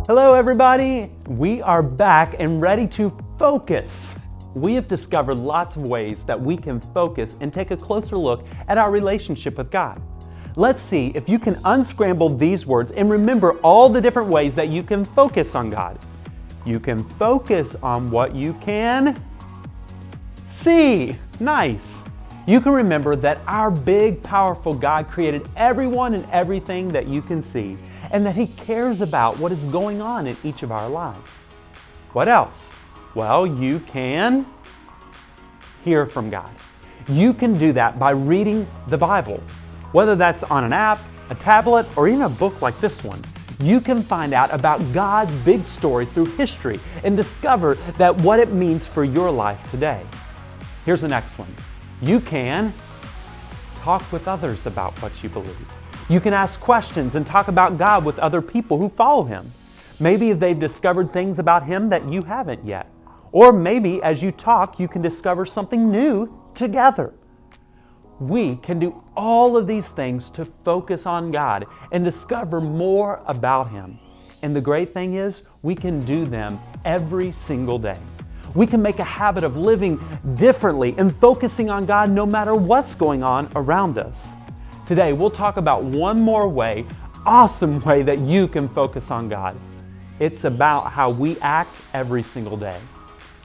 Hello everybody! We are back and ready to focus. We have discovered lots of ways that we can focus and take a closer look at our relationship with God. Let's see if you can unscramble these words and remember all the different ways that you can focus on God. You can focus on what you can see. Nice! You can remember that our big, powerful God created everyone and everything that you can see, and that He cares about what is going on in each of our lives. What else? Well, you can hear from God. You can do that by reading the Bible. Whether that's on an app, a tablet, or even a book like this one, you can find out about God's big story through history and discover that what it means for your life today. Here's the next one. You can talk with others about what you believe. You can ask questions and talk about God with other people who follow Him. Maybe they've discovered things about Him that you haven't yet. Or maybe as you talk, you can discover something new together. We can do all of these things to focus on God and discover more about Him. And the great thing is, we can do them every single day. We can make a habit of living differently and focusing on God no matter what's going on around us. Today, we'll talk about one more way, awesome way that you can focus on God. It's about how we act every single day.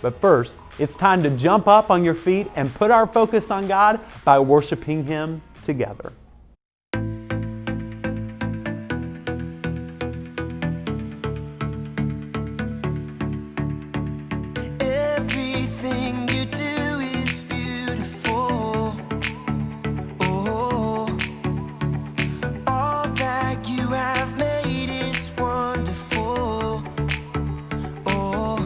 But first, it's time to jump up on your feet and put our focus on God by worshiping Him together. Everything you do is beautiful. Oh, all that you have made is wonderful. Oh,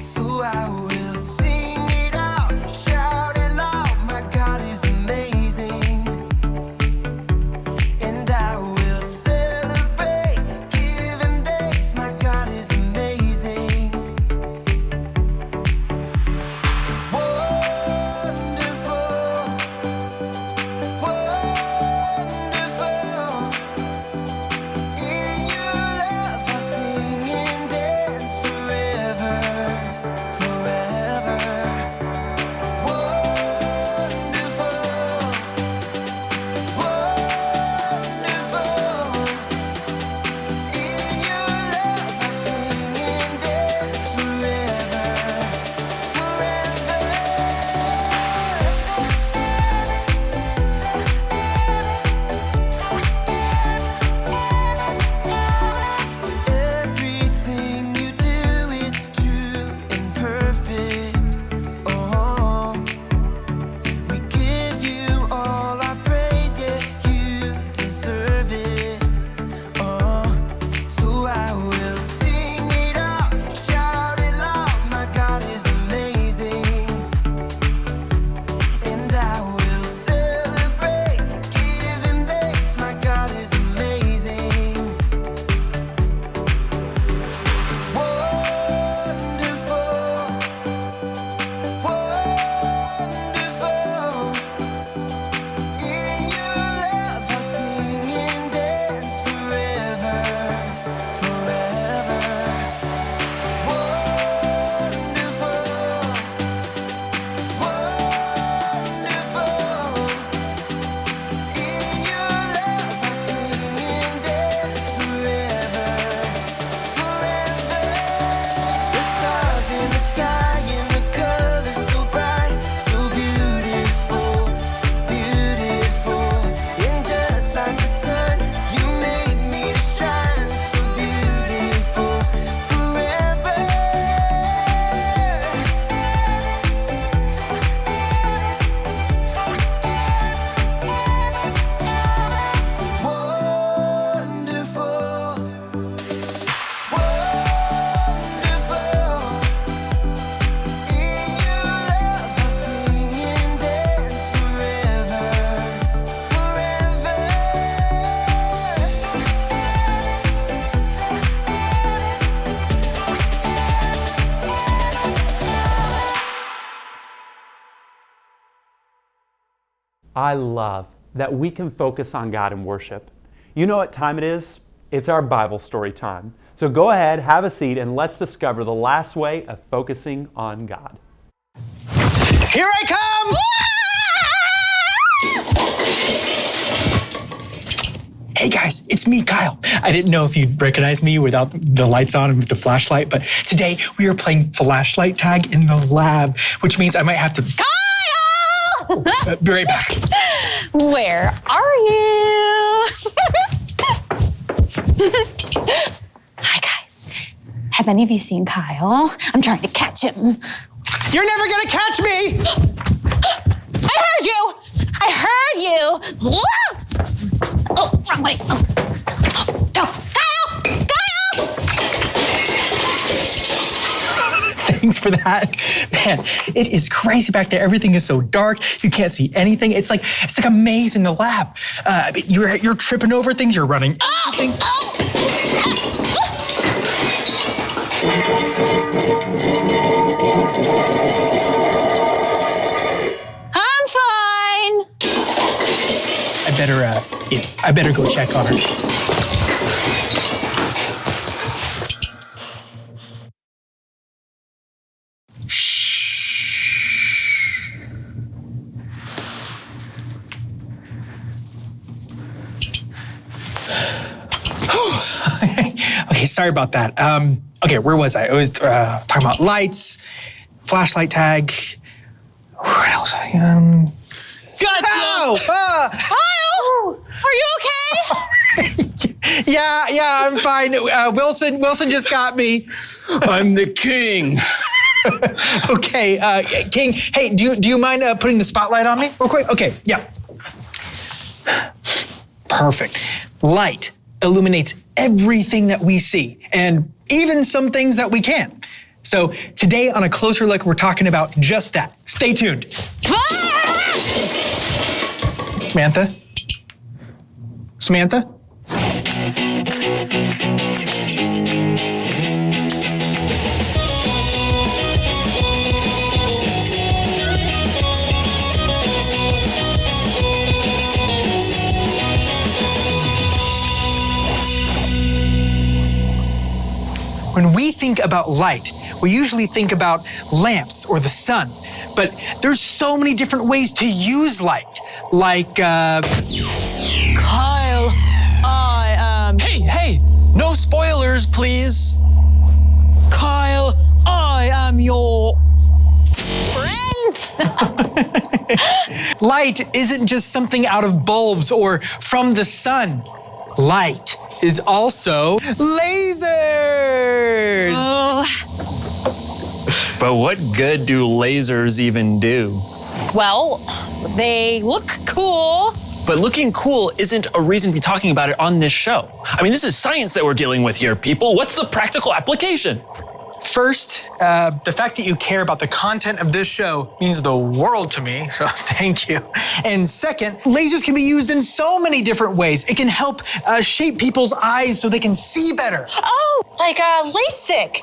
so I will sing it out, shout it loud. My God is amazing, and I will celebrate, give Him thanks. My God is amazing. Everything you do is true and perfect. Oh, we give you all our praise, yeah, you deserve it. Oh, so I will sing it out, shout it loud. My God is amazing, and I will celebrate, give Him thanks. My God is amazing. I love that we can focus on God in worship. You know what time it is? It's our Bible story time. So go ahead, have a seat, and let's discover the last way of focusing on God. Here I come! Hey guys, it's me, Kyle. I didn't know if you'd recognize me without the lights on and with the flashlight, but today we are playing flashlight tag in the lab, which means I might have to... Kyle! Be right back. Where are you? Hi, guys. Have any of you seen Kyle? I'm trying to catch him. You're never gonna catch me! I heard you! I heard you! Oh, wrong way. Oh. Go. Kyle! Kyle! Thanks for that. Man, it is crazy back there. Everything is so dark. You can't see anything. It's like a maze in the lab. You're tripping over things. You're running into things. I'm fine. I better go check on her. Okay, sorry about that. Okay, where was I? I was talking about lights, flashlight tag. What else? Gotcha! Ow! Kyle! Are you okay? Yeah, I'm fine. Wilson just got me. I'm the king. Okay, King. Hey, do you mind putting the spotlight on me real quick? Okay, yeah. Perfect. Light illuminates everything that we see, and even some things that we can't. So today on A Closer Look, we're talking about just that. Stay tuned. Samantha? Samantha? When we think about light, we usually think about lamps or the sun, but there's so many different ways to use light. Like, Kyle, Hey, no spoilers, please. Kyle, I am your friend. light isn't just something out of bulbs or from the sun. Light is also lasers! But what good do lasers even do? Well, they look cool. But looking cool isn't a reason to be talking about it on this show. I mean, this is science that we're dealing with here, people. What's the practical application? First, the fact that you care about the content of this show means the world to me, so thank you. And second, lasers can be used in so many different ways. It can help shape people's eyes so they can see better. Oh, like LASIK.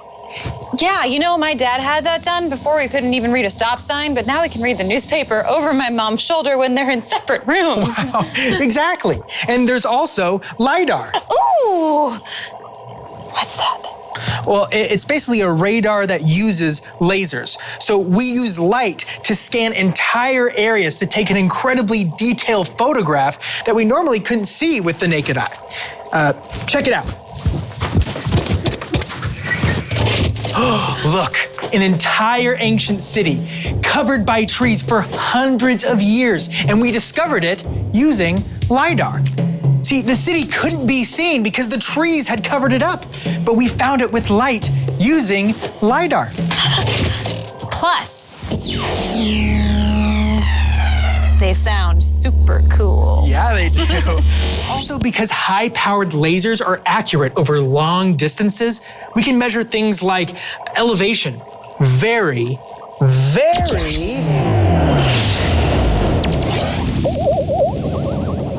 Yeah, you know, my dad had that done before we couldn't even read a stop sign, but now we can read the newspaper over my mom's shoulder when they're in separate rooms. Wow, exactly. And there's also LiDAR. Ooh, what's that? Well, it's basically a radar that uses lasers. So we use light to scan entire areas to take an incredibly detailed photograph that we normally couldn't see with the naked eye. Check it out. Look, an entire ancient city covered by trees for hundreds of years, and we discovered it using LiDAR. See, the city couldn't be seen because the trees had covered it up, but we found it with light using LiDAR. Plus, they sound super cool. Yeah, they do. Also, because high-powered lasers are accurate over long distances, we can measure things like elevation very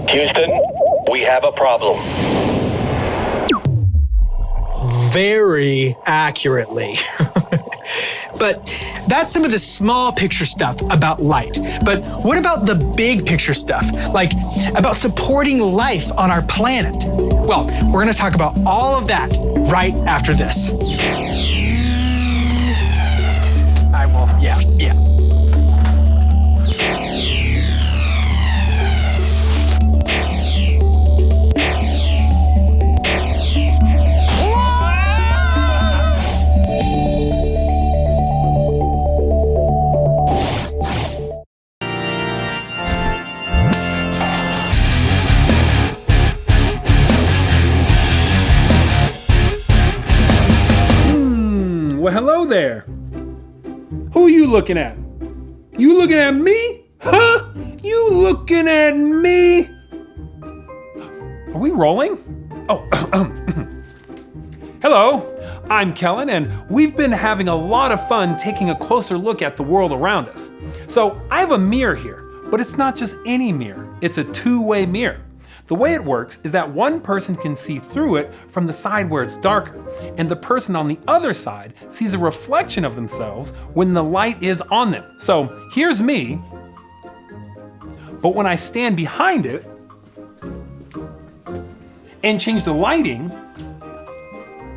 Houston, we have a problem. very accurately. But that's some of the small picture stuff about light. But what about the big picture stuff? Like about supporting life on our planet? Well, we're gonna talk about all of that right after this. I will, yeah. Well, hello there. Who are you looking at? You looking at me? Huh? You looking at me? Are we rolling? Oh, hello, I'm Kellen, and we've been having a lot of fun taking a closer look at the world around us. So I have a mirror here, but it's not just any mirror, it's a two-way mirror. The way it works is that one person can see through it from the side where it's darker, and the person on the other side sees a reflection of themselves when the light is on them. So here's me, but when I stand behind it and change the lighting,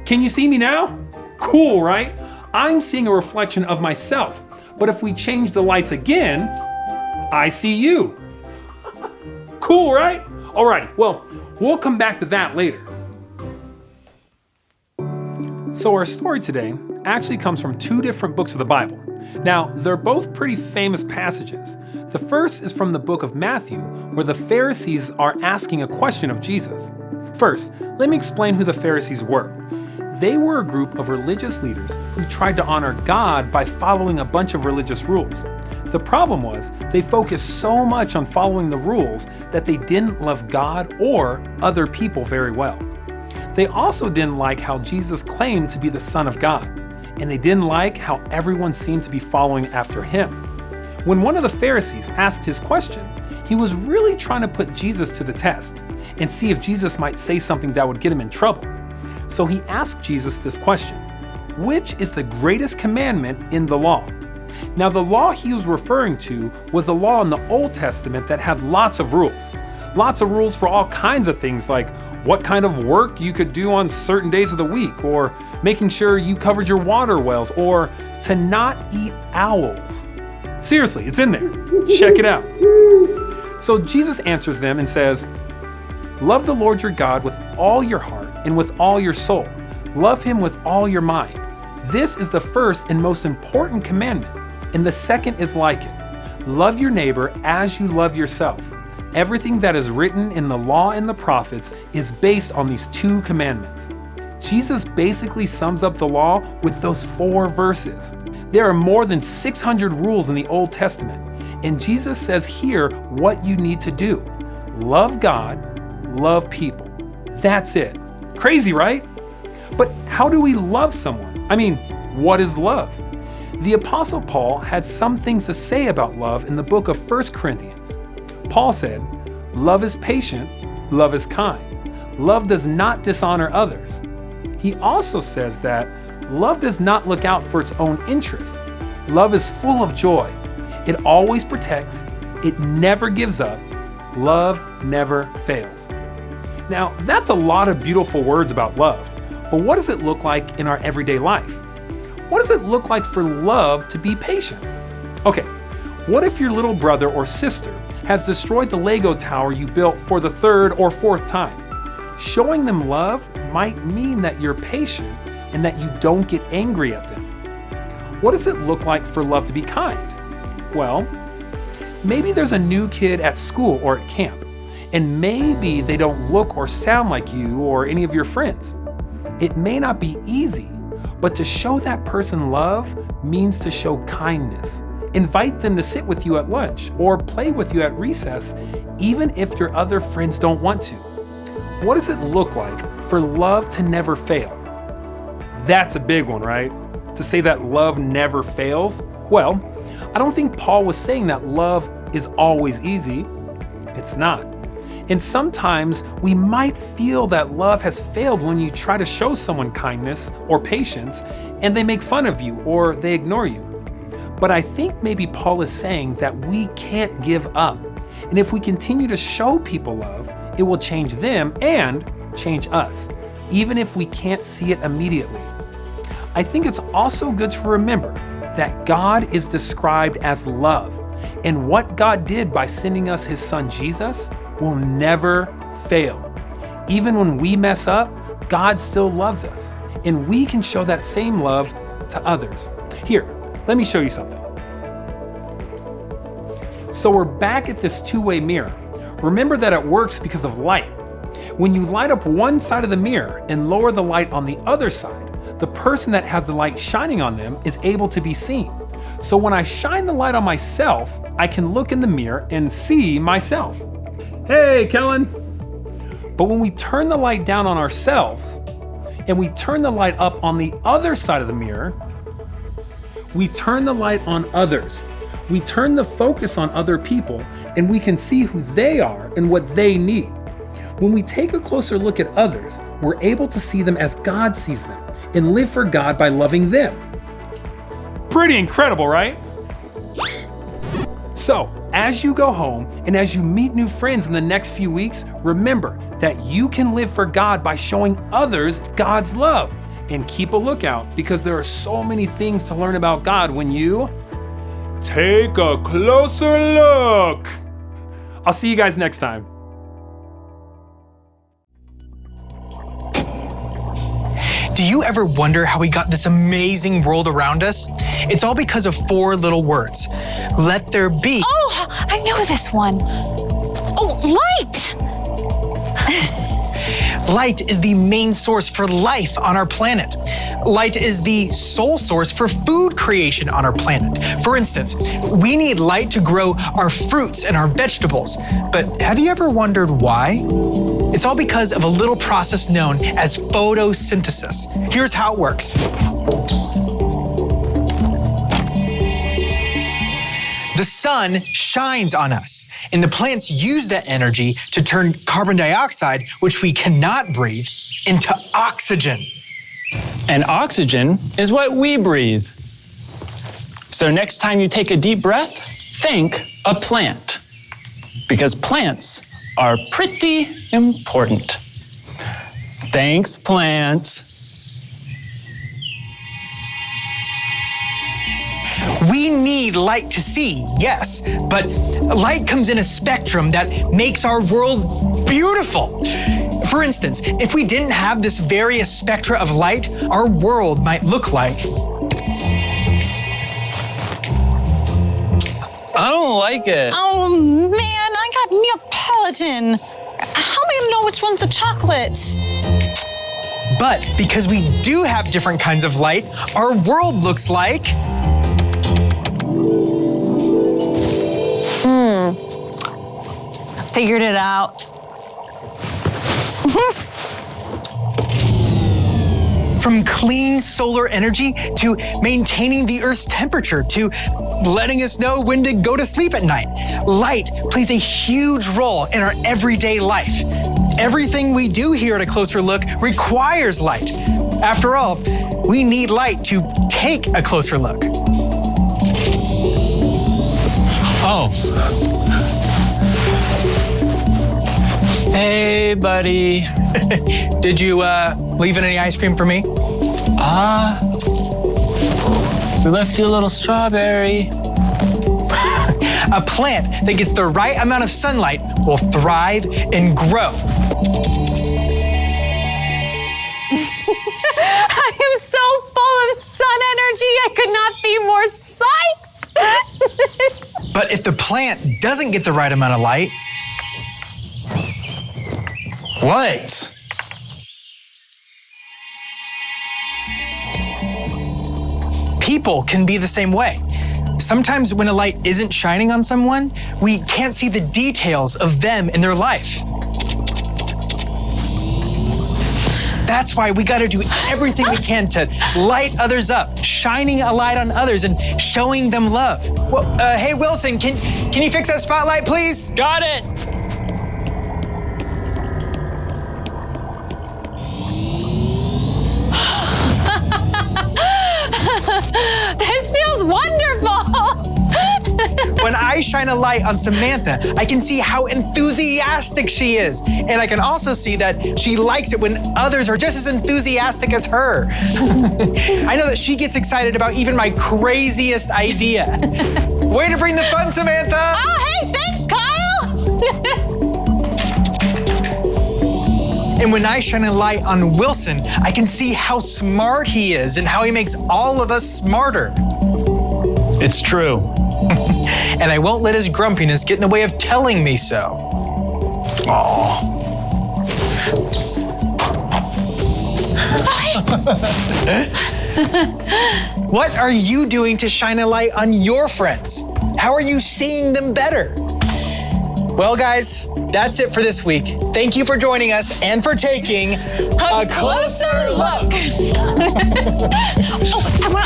can you see me now? Cool, right? I'm seeing a reflection of myself, but if we change the lights again, I see you. Cool, right? Alright, well, we'll come back to that later. So our story today actually comes from two different books of the Bible. Now, they're both pretty famous passages. The first is from the book of Matthew, where the Pharisees are asking a question of Jesus. First, let me explain who the Pharisees were. They were a group of religious leaders who tried to honor God by following a bunch of religious rules. The problem was, they focused so much on following the rules that they didn't love God or other people very well. They also didn't like how Jesus claimed to be the Son of God, and they didn't like how everyone seemed to be following after him. When one of the Pharisees asked his question, he was really trying to put Jesus to the test and see if Jesus might say something that would get him in trouble. So he asked Jesus this question: which is the greatest commandment in the law? Now, the law he was referring to was the law in the Old Testament that had lots of rules. Lots of rules for all kinds of things, like what kind of work you could do on certain days of the week, or making sure you covered your water wells, or to not eat owls. Seriously, it's in there. Check it out. So Jesus answers them and says, "Love the Lord your God with all your heart and with all your soul. Love him with all your mind. This is the first and most important commandment. And the second is like it. Love your neighbor as you love yourself. Everything that is written in the law and the prophets is based on these two commandments." Jesus basically sums up the law with those 4 verses. There are more than 600 rules in the Old Testament, and Jesus says here what you need to do. Love God, love people. That's it. Crazy, right? But how do we love someone? I mean, what is love? The Apostle Paul had some things to say about love in the book of 1 Corinthians. Paul said, "Love is patient, love is kind. Love does not dishonor others." He also says that love does not look out for its own interests. Love is full of joy. It always protects. It never gives up. Love never fails. Now, that's a lot of beautiful words about love, but what does it look like in our everyday life? What does it look like for love to be patient? Okay, what if your little brother or sister has destroyed the Lego tower you built for the 3rd or 4th time? Showing them love might mean that you're patient and that you don't get angry at them. What does it look like for love to be kind? Well, maybe there's a new kid at school or at camp, and maybe they don't look or sound like you or any of your friends. It may not be easy, but to show that person love means to show kindness. Invite them to sit with you at lunch or play with you at recess, even if your other friends don't want to. What does it look like for love to never fail? That's a big one, right? To say that love never fails? Well, I don't think Paul was saying that love is always easy. It's not. And sometimes we might feel that love has failed when you try to show someone kindness or patience and they make fun of you or they ignore you. But I think maybe Paul is saying that we can't give up. And if we continue to show people love, it will change them and change us, even if we can't see it immediately. I think it's also good to remember that God is described as love, and what God did by sending us his son Jesus will never fail. Even when we mess up, God still loves us, and we can show that same love to others. Here, let me show you something. So we're back at this two-way mirror. Remember that it works because of light. When you light up one side of the mirror and lower the light on the other side, the person that has the light shining on them is able to be seen. So when I shine the light on myself, I can look in the mirror and see myself. Hey, Kellen. But when we turn the light down on ourselves and we turn the light up on the other side of the mirror, we turn the light on others. We turn the focus on other people and we can see who they are and what they need. When we take a closer look at others, we're able to see them as God sees them and live for God by loving them. Pretty incredible, right? So, as you go home and as you meet new friends in the next few weeks, remember that you can live for God by showing others God's love. And keep a lookout because there are so many things to learn about God when you take a closer look. I'll see you guys next time. Do you ever wonder how we got this amazing world around us? It's all because of 4 little words. Let there be. Oh, I know this one. Oh, light! Light is the main source for life on our planet. Light is the sole source for food creation on our planet. For instance, we need light to grow our fruits and our vegetables. But have you ever wondered why? It's all because of a little process known as photosynthesis. Here's how it works. The sun shines on us, and the plants use that energy to turn carbon dioxide, which we cannot breathe, into oxygen. And oxygen is what we breathe. So next time you take a deep breath, think a plant. Because plants are pretty important. Thanks, plants. We need light to see, yes, but light comes in a spectrum that makes our world beautiful. For instance, if we didn't have this various spectra of light, our world might look like... I don't like it. Oh man, I got Neapolitan. How am I gonna know which one's the chocolate? But because we do have different kinds of light, our world looks like... Figured it out. From clean solar energy to maintaining the Earth's temperature to letting us know when to go to sleep at night, light plays a huge role in our everyday life. Everything we do here at A Closer Look requires light. After all, we need light to take a closer look. Oh. Hey, buddy. Did you leave any ice cream for me? We left you a little strawberry. A plant that gets the right amount of sunlight will thrive and grow. I am so full of sun energy, I could not be more psyched. But if the plant doesn't get the right amount of light, What? people can be the same way. Sometimes when a light isn't shining on someone, we can't see the details of them in their life. That's why we gotta do everything we can to light others up, shining a light on others and showing them love. Well, hey Wilson, can you fix that spotlight, please? Got it. This feels wonderful. When I shine a light on Samantha, I can see how enthusiastic she is. And I can also see that she likes it when others are just as enthusiastic as her. I know that she gets excited about even my craziest idea. Way to bring the fun, Samantha! Oh, hey, thanks, Kyle! And when I shine a light on Wilson, I can see how smart he is and how he makes all of us smarter. It's true. And I won't let his grumpiness get in the way of telling me so. What are you doing to shine a light on your friends? How are you seeing them better? Well, guys, that's it for this week. Thank you for joining us and for taking a closer look. Oh,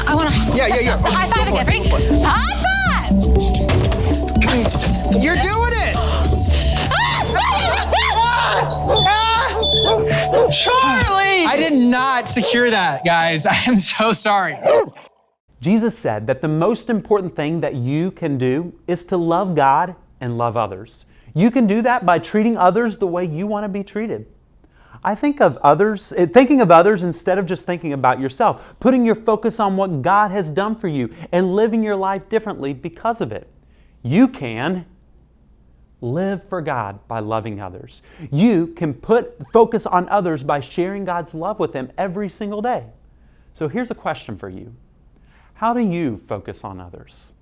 I wanna. Yeah. High five again. Ready? High five! You're doing it! Charlie! I did not secure that, guys. I am so sorry. Jesus said that the most important thing that you can do is to love God and love others. You can do that by treating others the way you want to be treated. Thinking of others instead of just thinking about yourself, putting your focus on what God has done for you and living your life differently because of it. You can live for God by loving others. You can focus on others by sharing God's love with them every single day. So here's a question for you. How do you focus on others?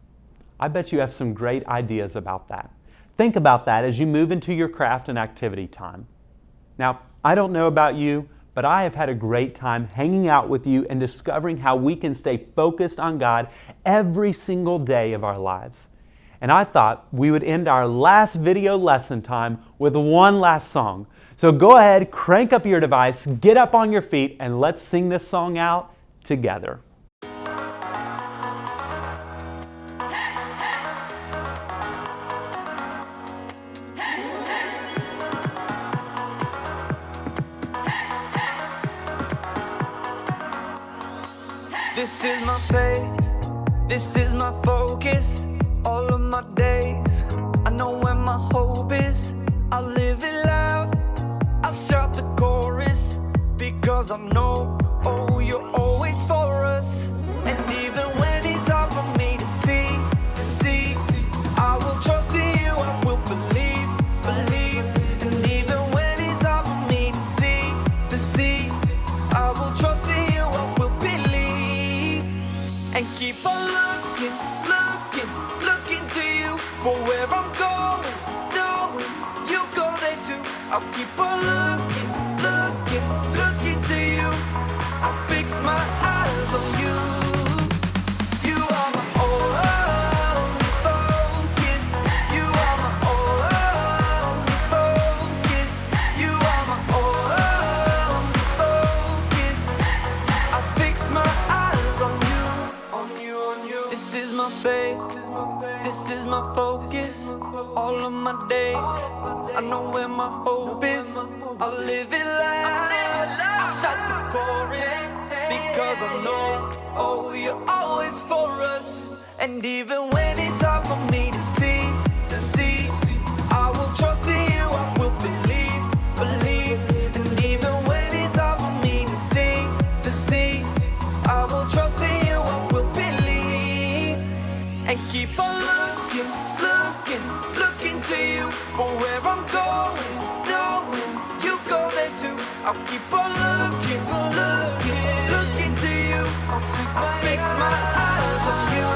I bet you have some great ideas about that. Think about that as you move into your craft and activity time. Now, I don't know about you, but I have had a great time hanging out with you and discovering how we can stay focused on God every single day of our lives. And I thought we would end our last video lesson time with one last song. So go ahead, crank up your device, get up on your feet, and let's sing this song out together. This is my faith, this is my focus, all of my days. I know where my hope is, I'll live it loud, I'll shout the chorus, because I know, oh, you're always for us. And even when it's hard for me to see, I will trust in you, I will believe. And even when it's hard for me to see, I will trust in you, I will believe. And keep on looking to you for where I'm going, knowing you go there too. I'll keep on looking to you. I fix my eyes on you. You are my only focus. You are my only focus. You are my only focus. I fix my eyes on you. This is my faith, this is my focus. All of my days, I know where my hope is. I'll live it loud, I'll shout the chorus, because I know, oh, you're always for us. And even when it's hard for me to see, I will trust in you, I will believe. And even when it's hard for me to see, I will trust in you, I will believe. And keep on looking to you for where I'm going, knowing you go there too. I'll keep on looking to you. I'll fix my eyes on you.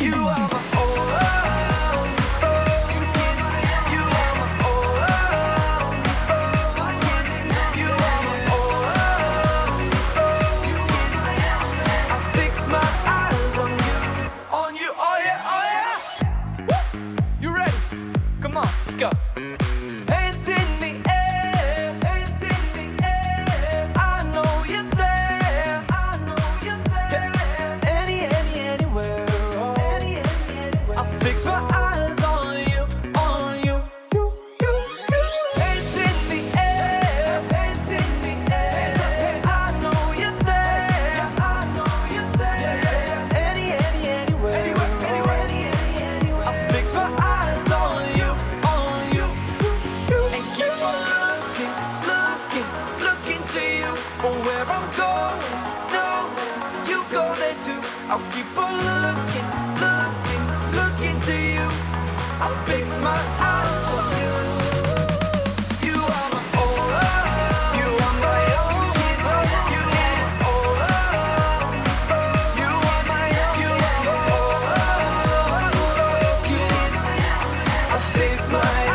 You are my only focus. You are my only focus. You are my only focus. I fix my eyes on you, oh yeah. Woo! You ready? Come on, let's go. Hands in the air, I know you're there, my